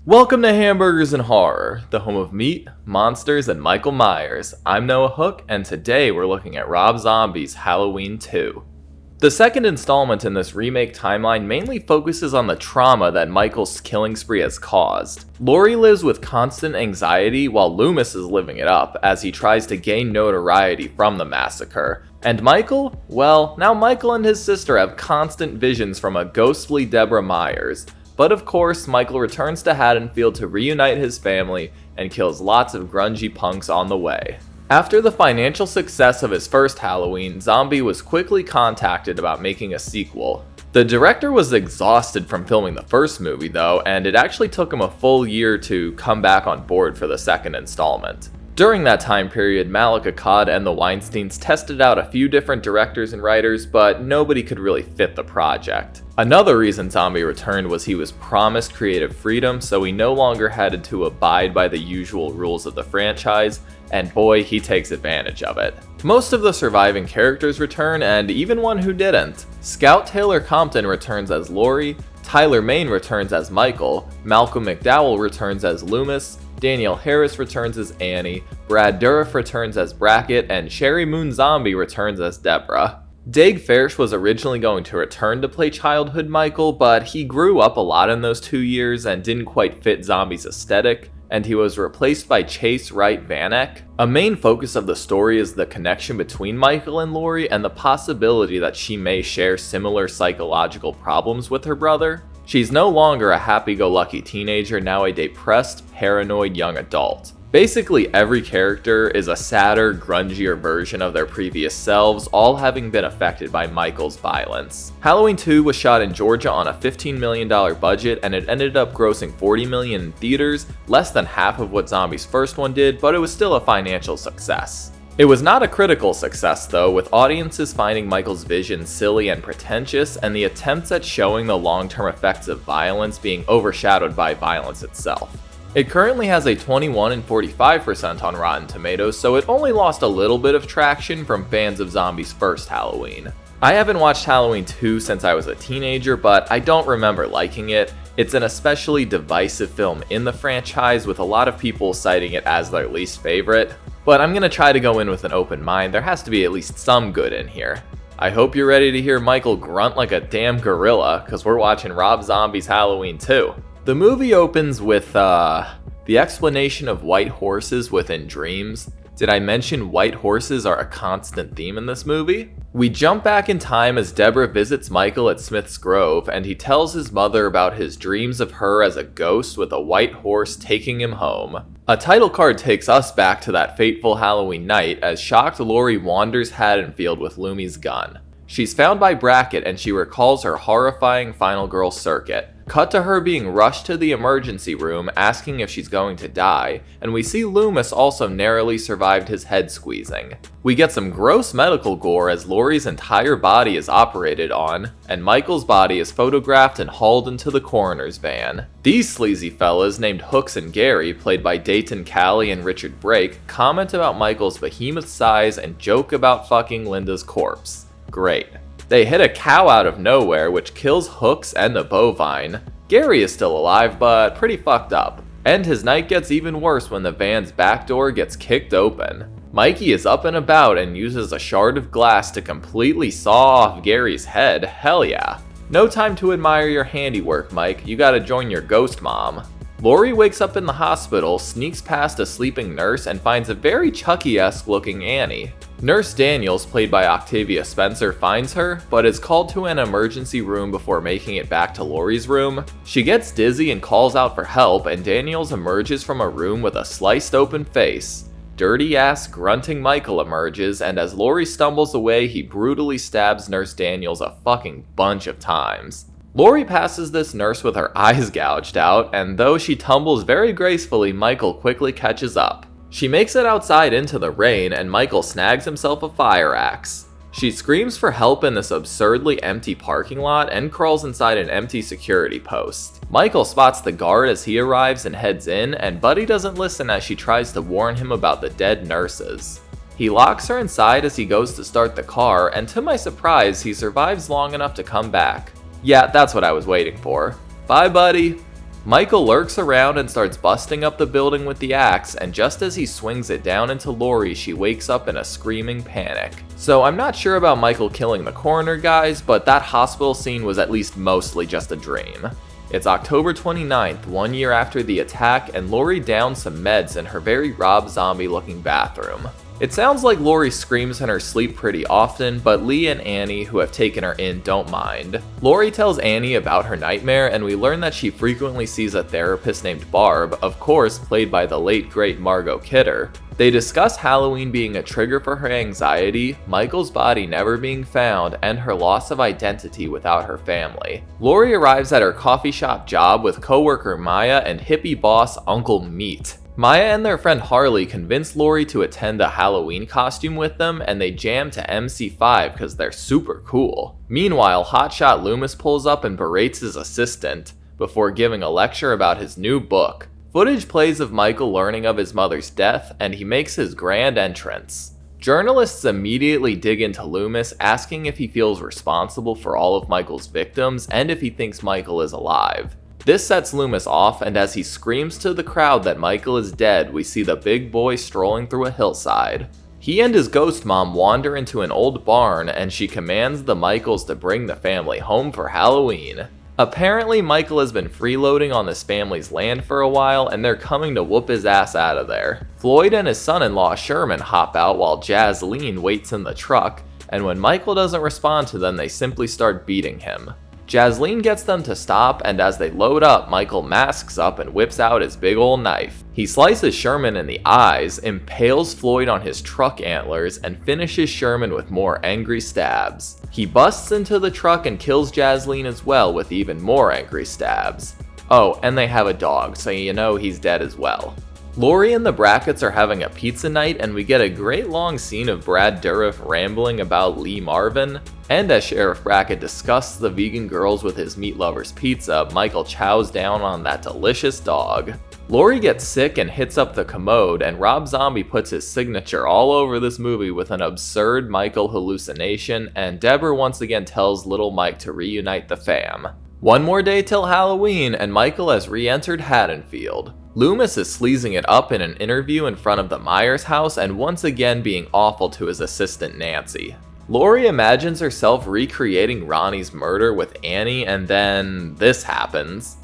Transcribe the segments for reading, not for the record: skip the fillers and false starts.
Welcome to Hamburgers and Horror, the home of meat, monsters, and Michael Myers. I'm Noah Hook, and today we're looking at Rob Zombie's Halloween 2. The second installment in this remake timeline mainly focuses on the trauma that Michael's killing spree has caused. Laurie lives with constant anxiety while Loomis is living it up as he tries to gain notoriety from the massacre. And Michael? Well, now Michael and his sister have constant visions from a ghostly Deborah Myers. But of course, Michael returns to Haddonfield to reunite his family and kills lots of grungy punks on the way. After the financial success of his first Halloween, Zombie was quickly contacted about making a sequel. The director was exhausted from filming the first movie though, and it actually took him a full year to come back on board for the second installment. During that time period, Malik Akkad and the Weinsteins tested out a few different directors and writers, but nobody could really fit the project. Another reason Zombie returned was he was promised creative freedom, so he no longer had to abide by the usual rules of the franchise, and boy, he takes advantage of it. Most of the surviving characters return, and even one who didn't. Scout Taylor Compton returns as Laurie, Tyler Mane returns as Michael, Malcolm McDowell returns as Loomis, Danielle Harris returns as Annie, Brad Dourif returns as Brackett, and Sherry Moon Zombie returns as Deborah. Dague Fairch was originally going to return to play childhood Michael, but he grew up a lot in those 2 years and didn't quite fit Zombie's aesthetic, and he was replaced by Chase Wright Vanek. A main focus of the story is the connection between Michael and Laurie and the possibility that she may share similar psychological problems with her brother. She's no longer a happy-go-lucky teenager, now a depressed, paranoid young adult. Basically, every character is a sadder, grungier version of their previous selves, all having been affected by Michael's violence. Halloween 2 was shot in Georgia on a $15 million budget, and it ended up grossing $40 million in theaters, less than half of what Zombie's first one did, but it was still a financial success. It was not a critical success though, with audiences finding Michael's vision silly and pretentious, and the attempts at showing the long-term effects of violence being overshadowed by violence itself. It currently has a 21 and 45% on Rotten Tomatoes, so it only lost a little bit of traction from fans of Zombie's first Halloween. I haven't watched Halloween 2 since I was a teenager, but I don't remember liking it. It's an especially divisive film in the franchise, with a lot of people citing it as their least favorite. But I'm gonna try to go in with an open mind. There has to be at least some good in here. I hope you're ready to hear Michael grunt like a damn gorilla, cause we're watching Rob Zombie's Halloween 2. The movie opens with, the explanation of white horses within dreams. Did I mention white horses are a constant theme in this movie? We jump back in time as Deborah visits Michael at Smith's Grove, and he tells his mother about his dreams of her as a ghost with a white horse taking him home. A title card takes us back to that fateful Halloween night as shocked Laurie wanders Haddonfield with Loomy's gun. She's found by Brackett and she recalls her horrifying final girl circuit. Cut to her being rushed to the emergency room asking if she's going to die, and we see Loomis also narrowly survived his head squeezing. We get some gross medical gore as Laurie's entire body is operated on, and Michael's body is photographed and hauled into the coroner's van. These sleazy fellas named Hooks and Gary, played by Dayton Cally and Richard Brake, comment about Michael's behemoth size and joke about fucking Linda's corpse. Great. They hit a cow out of nowhere, which kills Hooks and the bovine. Gary is still alive, but pretty fucked up. And his night gets even worse when the van's back door gets kicked open. Mikey is up and about and uses a shard of glass to completely saw off Gary's head. Hell yeah. No time to admire your handiwork, Mike. You gotta join your ghost mom. Laurie wakes up in the hospital, sneaks past a sleeping nurse, and finds a very Chucky-esque looking Annie. Nurse Daniels, played by Octavia Spencer, finds her, but is called to an emergency room before making it back to Laurie's room. She gets dizzy and calls out for help, and Daniels emerges from a room with a sliced open face. Dirty-ass, grunting Michael emerges, and as Laurie stumbles away, he brutally stabs Nurse Daniels a fucking bunch of times. Laurie passes this nurse with her eyes gouged out, and though she tumbles very gracefully, Michael quickly catches up. She makes it outside into the rain, and Michael snags himself a fire axe. She screams for help in this absurdly empty parking lot and crawls inside an empty security post. Michael spots the guard as he arrives and heads in, and Buddy doesn't listen as she tries to warn him about the dead nurses. He locks her inside as he goes to start the car, and to my surprise, he survives long enough to come back. Yeah, that's what I was waiting for. Bye, Buddy. Michael lurks around and starts busting up the building with the axe, and just as he swings it down into Lori, she wakes up in a screaming panic. So I'm not sure about Michael killing the coroner, guys, but that hospital scene was at least mostly just a dream. It's October 29th, 1 year after the attack, and Lori downs some meds in her very Rob Zombie looking bathroom. It sounds like Lori screams in her sleep pretty often, but Lee and Annie, who have taken her in, don't mind. Lori tells Annie about her nightmare, and we learn that she frequently sees a therapist named Barb, of course played by the late great Margot Kidder. They discuss Halloween being a trigger for her anxiety, Michael's body never being found, and her loss of identity without her family. Lori arrives at her coffee shop job with coworker Maya and hippie boss Uncle Meat. Maya and their friend Harley convince Lori to attend a Halloween costume with them, and they jam to MC5 because they're super cool. Meanwhile, hotshot Loomis pulls up and berates his assistant, before giving a lecture about his new book. Footage plays of Michael learning of his mother's death, and he makes his grand entrance. Journalists immediately dig into Loomis, asking if he feels responsible for all of Michael's victims, and if he thinks Michael is alive. This sets Loomis off, and as he screams to the crowd that Michael is dead, we see the big boy strolling through a hillside. He and his ghost mom wander into an old barn, and she commands the Michaels to bring the family home for Halloween. Apparently, Michael has been freeloading on this family's land for a while, and they're coming to whoop his ass out of there. Floyd and his son-in-law Sherman hop out while Jazleen waits in the truck, and when Michael doesn't respond to them, they simply start beating him. Jazleen gets them to stop, and as they load up, Michael masks up and whips out his big ol' knife. He slices Sherman in the eyes, impales Floyd on his truck antlers, and finishes Sherman with more angry stabs. He busts into the truck and kills Jazleen as well with even more angry stabs. Oh, and they have a dog, so you know he's dead as well. Lori and the Brackets are having a pizza night, and we get a great long scene of Brad Dourif rambling about Lee Marvin. And as Sheriff Brackett discusses the vegan girls with his meat lovers pizza, Michael chows down on that delicious dog. Lori gets sick and hits up the commode, and Rob Zombie puts his signature all over this movie with an absurd Michael hallucination, and Deborah once again tells little Mike to reunite the fam. One more day till Halloween, and Michael has re-entered Haddonfield. Loomis is sleazing it up in an interview in front of the Myers house and once again being awful to his assistant Nancy. Lori imagines herself recreating Ronnie's murder with Annie, and then this happens.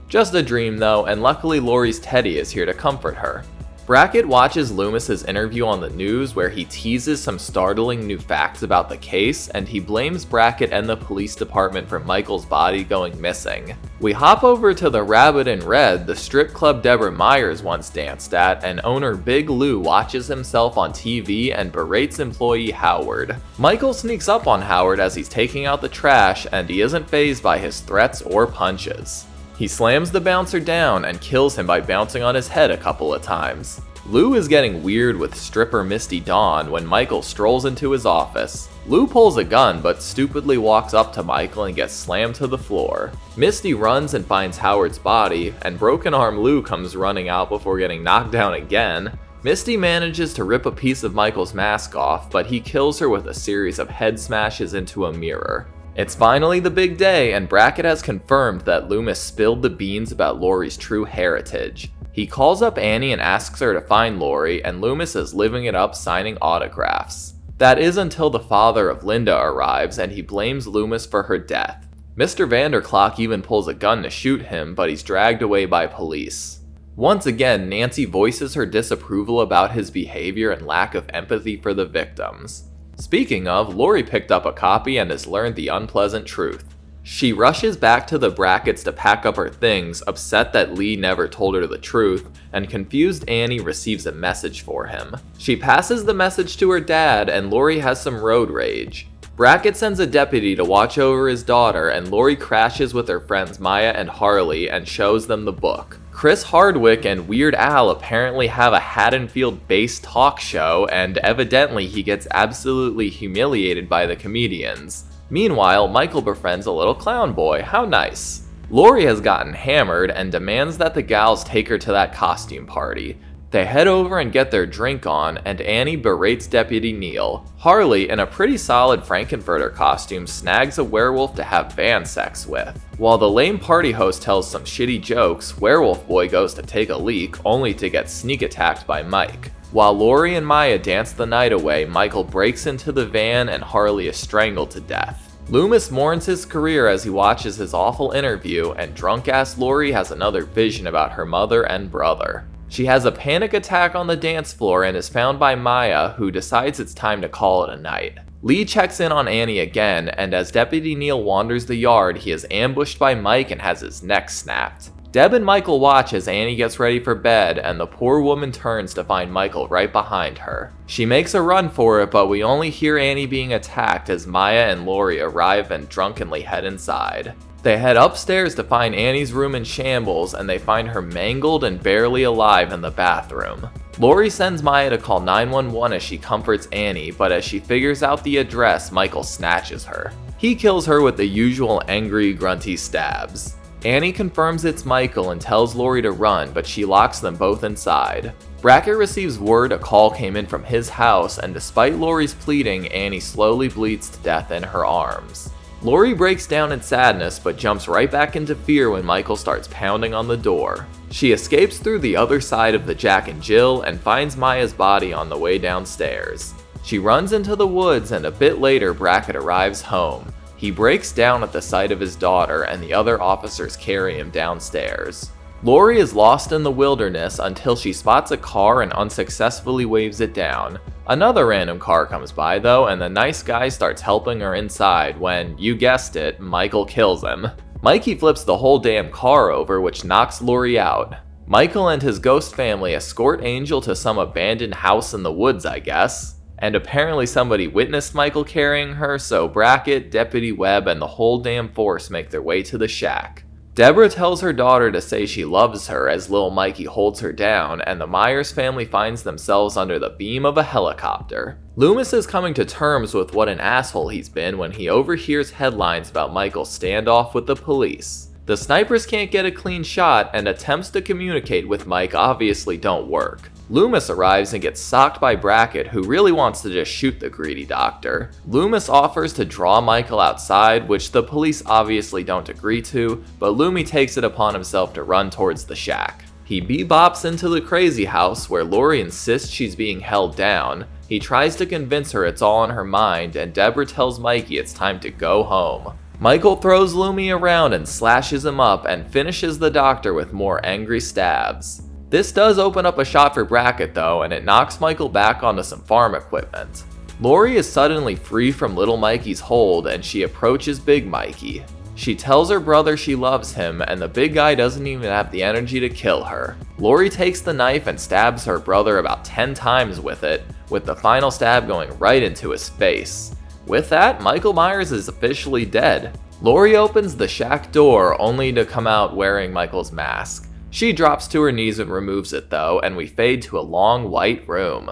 Just a dream though, and luckily Lori's Teddy is here to comfort her. Brackett watches Loomis's interview on the news where he teases some startling new facts about the case, and he blames Brackett and the police department for Michael's body going missing. We hop over to the Rabbit in Red, the strip club Deborah Myers once danced at, and owner Big Lou watches himself on TV and berates employee Howard. Michael sneaks up on Howard as he's taking out the trash, and he isn't fazed by his threats or punches. He slams the bouncer down and kills him by bouncing on his head a couple of times. Lou is getting weird with stripper Misty Dawn when Michael strolls into his office. Lou pulls a gun but stupidly walks up to Michael and gets slammed to the floor. Misty runs and finds Howard's body, and broken arm Lou comes running out before getting knocked down again. Misty manages to rip a piece of Michael's mask off, but he kills her with a series of head smashes into a mirror. It's finally the big day, and Brackett has confirmed that Loomis spilled the beans about Lori's true heritage. He calls up Annie and asks her to find Lori, and Loomis is living it up signing autographs. That is until the father of Linda arrives, and he blames Loomis for her death. Mr. Vanderclock even pulls a gun to shoot him, but he's dragged away by police. Once again, Nancy voices her disapproval about his behavior and lack of empathy for the victims. Speaking of, Lori picked up a copy and has learned the unpleasant truth. She rushes back to the Brackets to pack up her things, upset that Lee never told her the truth, and confused Annie receives a message for him. She passes the message to her dad, and Lori has some road rage. Brackett sends a deputy to watch over his daughter, and Lori crashes with her friends Maya and Harley and shows them the book. Chris Hardwick and Weird Al apparently have a Haddonfield-based talk show, and evidently he gets absolutely humiliated by the comedians. Meanwhile, Michael befriends a little clown boy, how nice. Lori has gotten hammered and demands that the gals take her to that costume party. They head over and get their drink on, and Annie berates Deputy Neil. Harley, in a pretty solid Frankenfurter costume, snags a werewolf to have van sex with. While the lame party host tells some shitty jokes, Werewolf Boy goes to take a leak, only to get sneak attacked by Mike. While Lori and Maya dance the night away, Michael breaks into the van and Harley is strangled to death. Loomis mourns his career as he watches his awful interview, and drunk-ass Lori has another vision about her mother and brother. She has a panic attack on the dance floor and is found by Maya, who decides it's time to call it a night. Lee checks in on Annie again, and as Deputy Neil wanders the yard, he is ambushed by Mike and has his neck snapped. Deb and Michael watch as Annie gets ready for bed, and the poor woman turns to find Michael right behind her. She makes a run for it, but we only hear Annie being attacked as Maya and Lori arrive and drunkenly head inside. They head upstairs to find Annie's room in shambles, and they find her mangled and barely alive in the bathroom. Lori sends Maya to call 911 as she comforts Annie, but as she figures out the address, Michael snatches her. He kills her with the usual angry, grunty stabs. Annie confirms it's Michael and tells Lori to run, but she locks them both inside. Brackett receives word a call came in from his house, and despite Lori's pleading, Annie slowly bleeds to death in her arms. Lori breaks down in sadness, but jumps right back into fear when Michael starts pounding on the door. She escapes through the other side of the Jack and Jill and finds Maya's body on the way downstairs. She runs into the woods, and a bit later Brackett arrives home. He breaks down at the sight of his daughter, and the other officers carry him downstairs. Lori is lost in the wilderness until she spots a car and unsuccessfully waves it down. Another random car comes by though, and the nice guy starts helping her inside when, you guessed it, Michael kills him. Mikey flips the whole damn car over, which knocks Lori out. Michael and his ghost family escort Angel to some abandoned house in the woods, I guess. And apparently somebody witnessed Michael carrying her, so Brackett, Deputy Webb, and the whole damn force make their way to the shack. Deborah tells her daughter to say she loves her as little Mikey holds her down, and the Myers family finds themselves under the beam of a helicopter. Loomis is coming to terms with what an asshole he's been when he overhears headlines about Michael's standoff with the police. The snipers can't get a clean shot, and attempts to communicate with Mike obviously don't work. Loomis arrives and gets socked by Brackett, who really wants to just shoot the greedy doctor. Loomis offers to draw Michael outside, which the police obviously don't agree to, but Loomy takes it upon himself to run towards the shack. He bebops into the crazy house where Lori insists she's being held down. He tries to convince her it's all in her mind, and Deborah tells Mikey it's time to go home. Michael throws Loomy around and slashes him up and finishes the doctor with more angry stabs. This does open up a shot for Brackett though, and it knocks Michael back onto some farm equipment. Lori is suddenly free from little Mikey's hold, and she approaches Big Mikey. She tells her brother she loves him, and the big guy doesn't even have the energy to kill her. Lori takes the knife and stabs her brother about 10 times with it, with the final stab going right into his face. With that, Michael Myers is officially dead. Lori opens the shack door only to come out wearing Michael's mask. She drops to her knees and removes it though, and we fade to a long white room.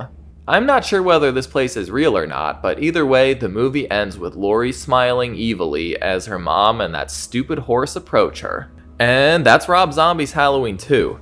I'm not sure whether this place is real or not, but either way, the movie ends with Lori smiling evilly as her mom and that stupid horse approach her. And that's Rob Zombie's Halloween 2.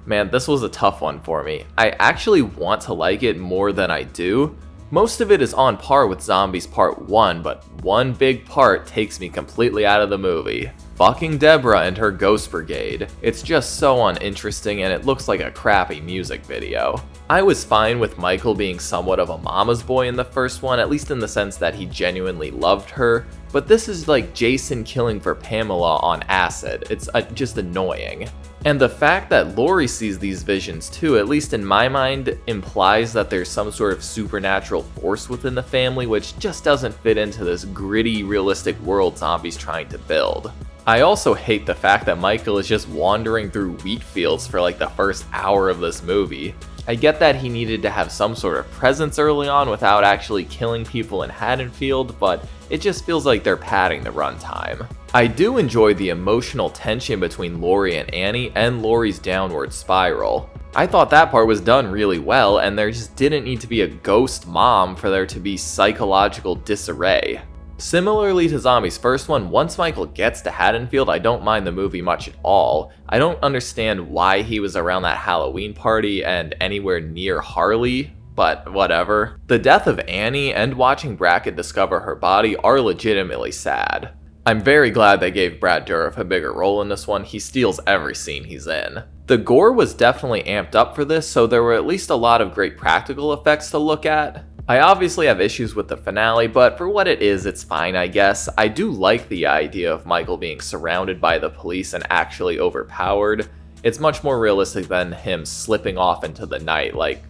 Man, this was a tough one for me. I actually want to like it more than I do. Most of it is on par with Zombies Part 1, but one big part takes me completely out of the movie. Fucking Deborah and her Ghost Brigade. It's just so uninteresting and it looks like a crappy music video. I was fine with Michael being somewhat of a mama's boy in the first one, at least in the sense that he genuinely loved her, but this is like Jason killing for Pamela on acid. It's just annoying. And the fact that Lori sees these visions too, at least in my mind, implies that there's some sort of supernatural force within the family, which just doesn't fit into this gritty, realistic world Zombie's trying to build. I also hate the fact that Michael is just wandering through wheat fields for like the first hour of this movie. I get that he needed to have some sort of presence early on without actually killing people in Haddonfield, but it just feels like they're padding the runtime. I do enjoy the emotional tension between Lori and Annie and Lori's downward spiral. I thought that part was done really well, and there just didn't need to be a ghost mom for there to be psychological disarray. Similarly to Zombie's first one, once Michael gets to Haddonfield, I don't mind the movie much at all. I don't understand why he was around that Halloween party and anywhere near Harley, but whatever. The death of Annie and watching Brackett discover her body are legitimately sad. I'm very glad they gave Brad Dourif a bigger role in this one. He steals every scene he's in. The gore was definitely amped up for this, so there were at least a lot of great practical effects to look at. I obviously have issues with the finale, but for what it is, it's fine, I guess. I do like the idea of Michael being surrounded by the police and actually overpowered. It's much more realistic than him slipping off into the night like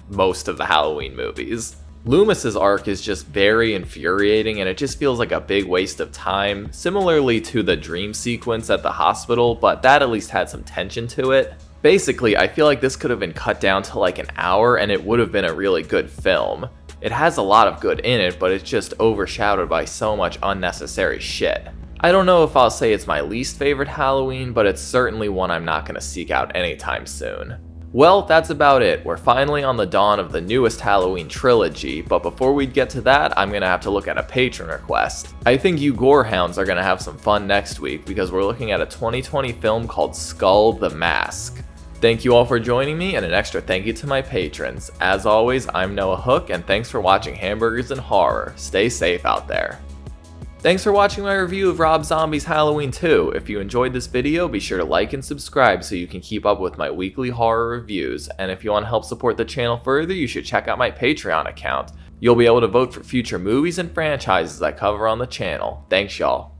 most of the Halloween movies. Loomis's arc is just very infuriating, and it just feels like a big waste of time, similarly to the dream sequence at the hospital, but that at least had some tension to it. Basically, I feel like this could have been cut down to like an hour and it would have been a really good film. It has a lot of good in it, but it's just overshadowed by so much unnecessary shit. I don't know if I'll say it's my least favorite Halloween, but it's certainly one I'm not going to seek out anytime soon. Well, that's about it. We're finally on the dawn of the newest Halloween trilogy, but before we get to that, I'm going to have to look at a patron request. I think you gorehounds are going to have some fun next week because we're looking at a 2020 film called Skull the Mask. Thank you all for joining me, and an extra thank you to my patrons. As always, I'm Noah Hook, and thanks for watching Hamburgers and Horror. Stay safe out there. Thanks for watching my review of Rob Zombie's Halloween 2. If you enjoyed this video, be sure to like and subscribe so you can keep up with my weekly horror reviews. And if you want to help support the channel further, you should check out my Patreon account. You'll be able to vote for future movies and franchises I cover on the channel. Thanks y'all.